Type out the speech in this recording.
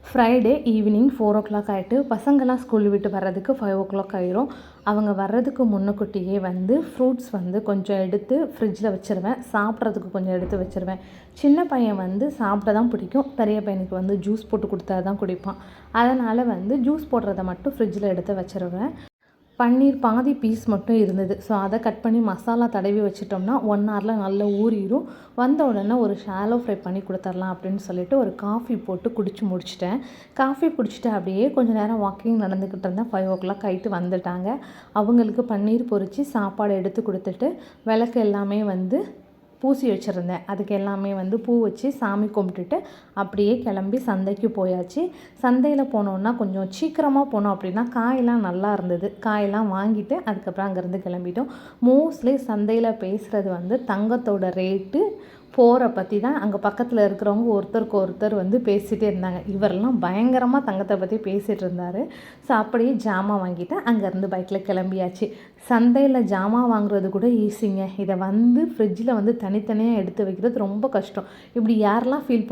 Friday evening 4:00 ஆகிட்டு பசங்கள்லாம் school விட்டு வர்றதுக்கு 5:00 ஆயிரும். அவங்க வர்றதுக்கு முன்னக்கூட்டியே ஃப்ரூட்ஸ் கொஞ்சம் எடுத்து ஃப்ரிட்ஜில் வச்சுருவேன். சாப்பிட்றதுக்கு கொஞ்சம் எடுத்து வச்சுருவேன். சின்ன பையன் சாப்பிட தான் பிடிக்கும். பெரிய பையனுக்கு ஜூஸ் போட்டு கொடுத்தா தான் குடிப்பான். அதனால் ஜூஸ் போடுறத மட்டும் ஃப்ரிட்ஜில் எடுத்து வச்சுருவேன். பன்னீர் பாதி பீஸ் மட்டும் இருந்தது. ஸோ அதை கட் பண்ணி மசாலா தடவி வச்சிட்டோம்னா 1 ஹவரில் நல்லா ஊறிடும். வந்த உடனே ஒரு ஷாலோ ஃப்ரை பண்ணி கொடுத்துர்லாம் அப்படின்னு சொல்லிட்டு ஒரு காஃபி போட்டு குடிச்சு முடிச்சிட்டேன். காஃபி குடிச்சிட்டு அப்படியே கொஞ்சம் நேரம் வாக்கிங் நடந்துக்கிட்டு இருந்தேன். 5:00 ஆகிட்டு வந்துட்டாங்க. அவங்களுக்கு பன்னீர் பொரித்து சாப்பாடு எடுத்து கொடுத்துட்டு விளக்கு எல்லாமே பூசி வச்சுருந்தேன். அதுக்கு எல்லாமே பூ வச்சு சாமி கும்பிட்டுட்டு அப்படியே கிளம்பி சந்தைக்கு போயாச்சு. சந்தையில் போனோன்னா கொஞ்சம் சீக்கிரமாக போனோம் அப்படின்னா காயெல்லாம் நல்லா இருந்தது. காயெல்லாம் வாங்கிட்டு அதுக்கப்புறம் அங்கேருந்து கிளம்பிட்டோம். மோஸ்ட்லி சந்தையில் பேசுகிறது தங்கத்தோட ரேட்டு போகிற பற்றி தான். அங்கே பக்கத்தில் இருக்கிறவங்க ஒருத்தருக்கு ஒருத்தர் பேசிகிட்டே இருந்தாங்க. இவரெல்லாம் பயங்கரமாக தங்கத்தை பற்றி பேசிகிட்டு இருந்தார். ஸோ அப்படியே ஜாமான் வாங்கிட்டு அங்கேருந்து பைக்கில் கிளம்பியாச்சு. சந்தையில் ஜாமான் வாங்குறது கூட ஈஸிங்க. இதை ஃப்ரிட்ஜில் தனித்தனியாக எடுத்து வைக்கிறது ரொம்ப கஷ்டம். இப்படி யாரெல்லாம் ஃபீல்